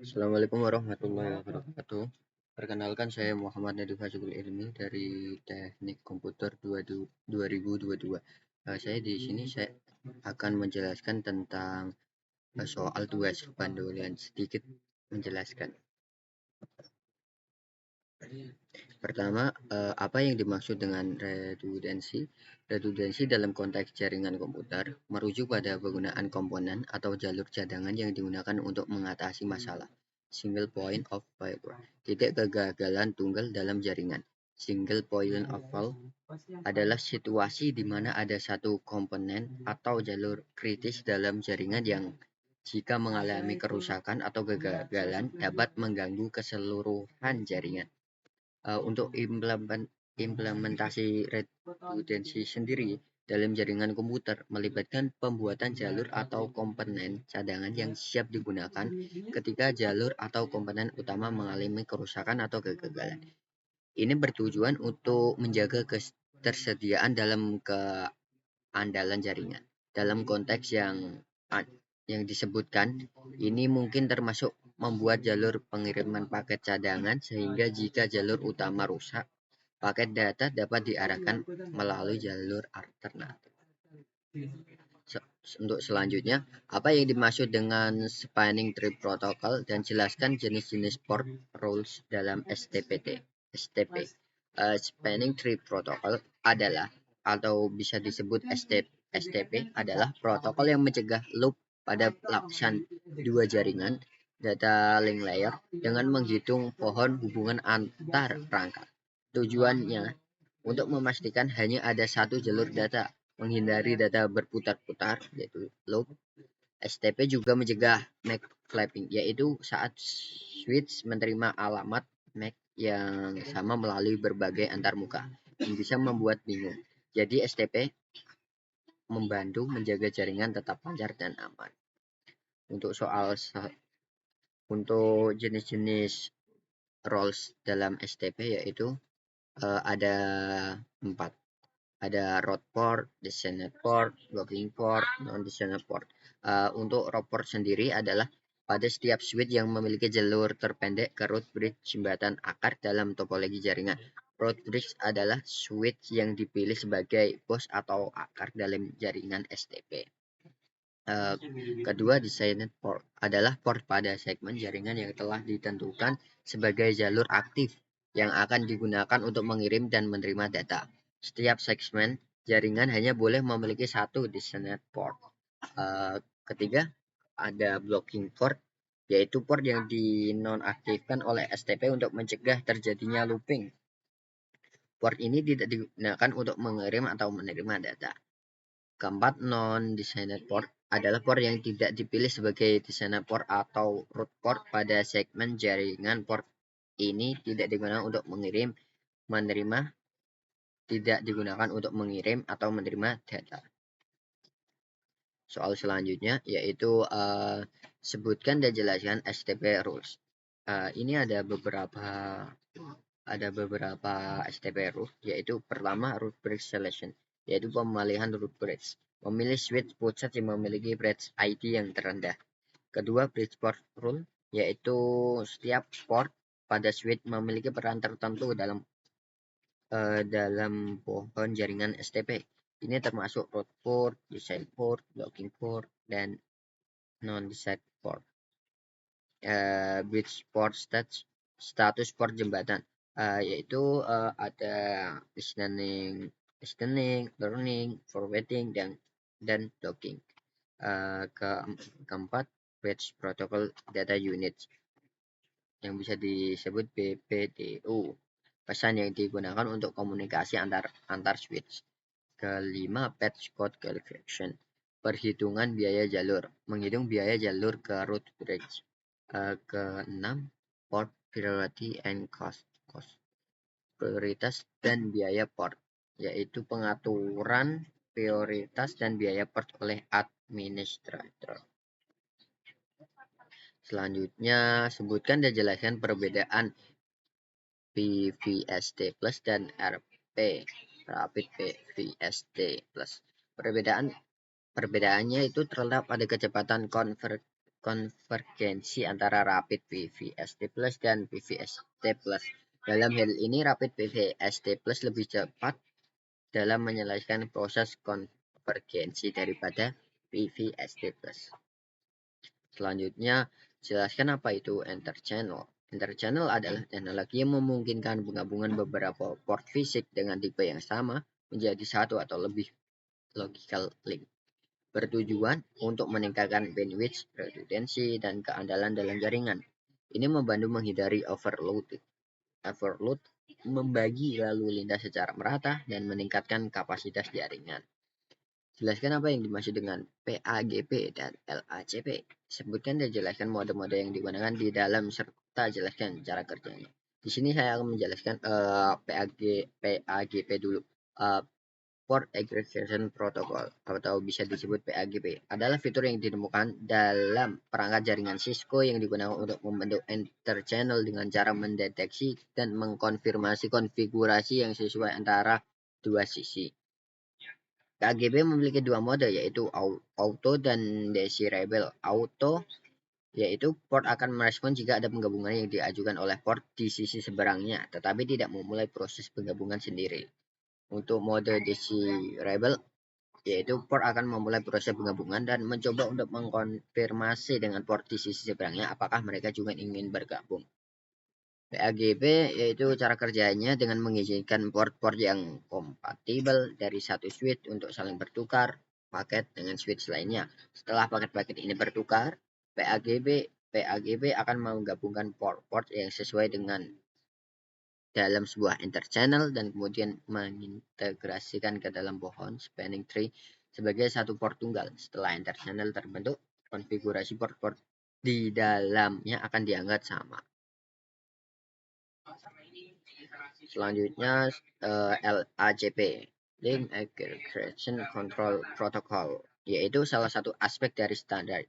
Assalamualaikum warahmatullahi wabarakatuh. Perkenalkan, saya Muhammad Nadif Fazlul Ilmi dari Teknik Komputer 2022. Saya di sini saya akan menjelaskan tentang soal tugas panduan, sedikit menjelaskan. Pertama, apa yang dimaksud dengan redundansi? Redundansi dalam konteks jaringan komputer merujuk pada penggunaan komponen atau jalur cadangan yang digunakan untuk mengatasi masalah. Single point of failure, titik kegagalan tunggal dalam jaringan. Single point of failure adalah situasi di mana ada satu komponen atau jalur kritis dalam jaringan yang jika mengalami kerusakan atau kegagalan dapat mengganggu keseluruhan jaringan. Untuk implementasi redundansi sendiri dalam jaringan komputer melibatkan pembuatan jalur atau komponen cadangan yang siap digunakan ketika jalur atau komponen utama mengalami kerusakan atau kegagalan. Ini bertujuan untuk menjaga ketersediaan dalam keandalan jaringan. Dalam konteks yang disebutkan, ini mungkin termasuk membuat jalur pengiriman paket cadangan sehingga jika jalur utama rusak, paket data dapat diarahkan melalui jalur alternatif. Untuk selanjutnya, apa yang dimaksud dengan Spanning Tree Protocol dan jelaskan jenis-jenis port rules dalam STP. Spanning Tree Protocol adalah atau bisa disebut STP adalah protokol yang mencegah loop pada lapisan dua jaringan data link layer dengan menghitung pohon hubungan antar perangkat. Tujuannya untuk memastikan hanya ada satu jalur data, menghindari data berputar-putar, yaitu loop. STP juga mencegah MAC flapping, yaitu saat switch menerima alamat MAC yang sama melalui berbagai antarmuka, yang bisa membuat bingung. Jadi STP membantu menjaga jaringan tetap lancar dan aman. Untuk jenis-jenis roles dalam STP yaitu ada 4. Ada root port, designated port, blocking port, non-designated port. Untuk root port sendiri adalah pada setiap switch yang memiliki jalur terpendek ke root bridge jembatan akar dalam topologi jaringan. Root bridge adalah switch yang dipilih sebagai bos atau akar dalam jaringan STP. Kedua, designated port adalah port pada segmen jaringan yang telah ditentukan sebagai jalur aktif yang akan digunakan untuk mengirim dan menerima data. Setiap segmen jaringan hanya boleh memiliki satu designated port. Ketiga, ada blocking port, yaitu port yang dinonaktifkan oleh STP untuk mencegah terjadinya looping. Port ini tidak digunakan untuk mengirim atau menerima data. Keempat, non-designated port adalah port yang tidak dipilih sebagai designated port atau root port pada segmen jaringan. Port ini tidak digunakan untuk mengirim atau menerima data. Soal selanjutnya yaitu sebutkan dan jelaskan STP rules. Ini ada beberapa STP rules, yaitu pertama root bridge selection, yaitu pemilihan root bridge. Memilih switch pusat yang memiliki bridge ID yang terendah. Kedua, bridge port rule, yaitu setiap port pada switch memiliki peran tertentu dalam pohon jaringan STP. Ini termasuk root port, design port, blocking port, dan non-design port. Bridge port status port jembatan, yaitu ada listening, learning, forwarding, dan docking. Keempat, bridge protocol data unit yang bisa disebut BPDU, pesan yang digunakan untuk komunikasi antar switch. Kelima, patch code calculation, perhitungan biaya jalur, menghitung biaya jalur ke root bridge. Keenam, port priority and cost, prioritas dan biaya port, yaitu pengaturan prioritas dan biaya port oleh administrator. Selanjutnya, sebutkan dan jelaskan perbedaan PVST plus dan RP, Rapid PVST plus. Perbedaan Perbedaannya itu terletak pada kecepatan konvergensi antara rapid PVST plus dan PVST plus. Dalam hal ini, rapid PVST plus lebih cepat dalam menyelesaikan proses konvergensi daripada PVST plus. Selanjutnya, jelaskan apa itu interchannel. Interchannel adalah teknologi yang memungkinkan penggabungan beberapa port fisik dengan tipe yang sama menjadi satu atau lebih logical link, bertujuan untuk meningkatkan bandwidth, redundansi, dan keandalan dalam jaringan. Ini membantu menghindari overload, membagi lalu lintas secara merata, dan meningkatkan kapasitas jaringan. Jelaskan apa yang dimaksud dengan PAGP dan LACP. Sebutkan dan jelaskan mode-mode yang digunakan di dalam serta jelaskan cara kerjanya. Di sini saya akan menjelaskan PAGP dulu. Port Aggregation Protocol atau bisa disebut PAGP adalah fitur yang ditemukan dalam perangkat jaringan Cisco yang digunakan untuk membentuk interchannel dengan cara mendeteksi dan mengkonfirmasi konfigurasi yang sesuai antara dua sisi. PAGP memiliki dua mode, yaitu auto dan desirable. Auto yaitu port akan merespon jika ada penggabungan yang diajukan oleh port di sisi seberangnya, tetapi tidak memulai proses penggabungan sendiri. Untuk mode desirable, yaitu port akan memulai proses penggabungan dan mencoba untuk mengkonfirmasi dengan port di sisi seberangnya apakah mereka juga ingin bergabung. PAGP yaitu cara kerjanya dengan mengizinkan port-port yang kompatibel dari satu switch untuk saling bertukar paket dengan switch lainnya. Setelah paket-paket ini bertukar, PAGP akan menggabungkan port-port yang sesuai dengan dalam sebuah interchannel dan kemudian mengintegrasikan ke dalam pohon spanning tree sebagai satu port tunggal. Setelah interchannel terbentuk, konfigurasi port-port di dalamnya akan dianggap sama. Selanjutnya LACP, Link Aggregation Control Protocol, yaitu salah satu aspek dari standar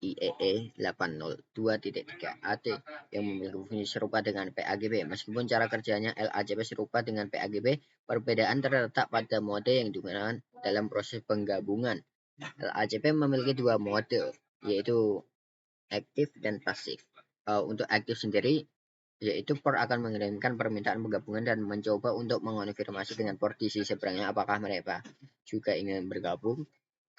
IEE 802.3AT yang memiliki fungsi serupa dengan PAGP. Meskipun cara kerjanya LACP serupa dengan PAGP, perbedaan terletak pada mode yang digunakan dalam proses penggabungan. LACP memiliki dua mode, yaitu aktif dan pasif. Untuk aktif sendiri, yaitu port akan mengirimkan permintaan penggabungan dan mencoba untuk mengonfirmasi dengan port di sisi seberangnya apakah mereka juga ingin bergabung.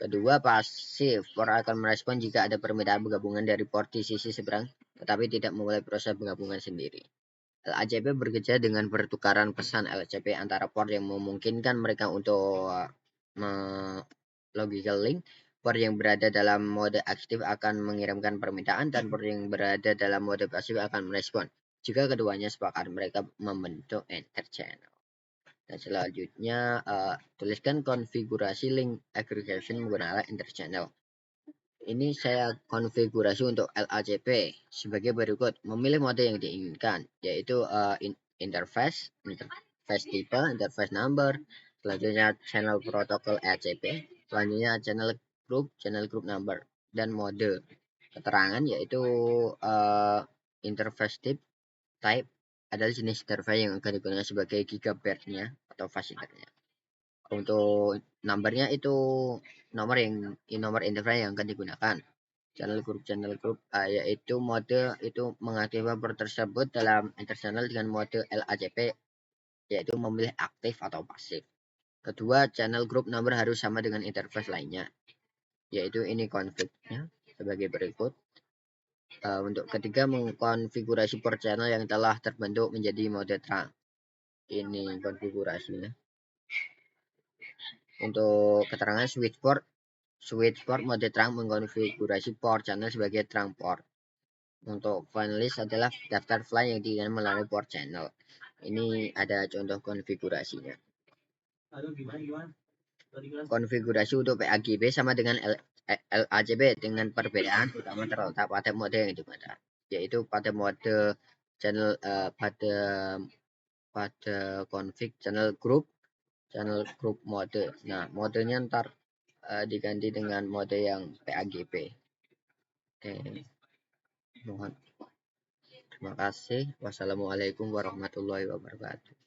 Kedua, pasif. Port akan merespon jika ada permintaan penggabungan dari port di sisi seberang, tetapi tidak memulai proses penggabungan sendiri. LACP bekerja dengan pertukaran pesan LACP antara port yang memungkinkan mereka untuk logical link. Port yang berada dalam mode aktif akan mengirimkan permintaan dan port yang berada dalam mode pasif akan merespon. Jika keduanya sepakat, mereka membentuk interchannel. Dan selanjutnya, tuliskan konfigurasi link aggregation menggunakan interchannel. Ini saya konfigurasi untuk LACP sebagai berikut. Memilih mode yang diinginkan, yaitu interface type, interface number, selanjutnya channel protocol LACP, selanjutnya channel group number, dan mode. Keterangan yaitu interface type adalah jenis interface yang akan digunakan sebagai gigabyte-nya atau fasilitasnya. Untuk numbernya itu nomor interface yang akan digunakan. Channel group yaitu mode itu mengaktifkan port tersebut dalam interchannel dengan mode LACP, yaitu memilih aktif atau pasif. Kedua, channel group number harus sama dengan interface lainnya, yaitu ini config-nya sebagai berikut. Untuk ketiga, mengkonfigurasi port channel yang telah terbentuk menjadi mode terang. Ini konfigurasinya. Untuk keterangan switch port mode terang mengkonfigurasi port channel sebagai terang port. Untuk finalist adalah daftar file yang diinginkan melalui port channel. Ini ada contoh konfigurasinya. Konfigurasi untuk PAGP sama dengan LACP dengan perbedaan utama terletak pada mode yang digunakan, yaitu pada mode channel pada config channel group mode. Nah, modenya ntar diganti dengan mode yang PAGP. Oke. Mohon terima kasih. Wassalamualaikum warahmatullahi wabarakatuh.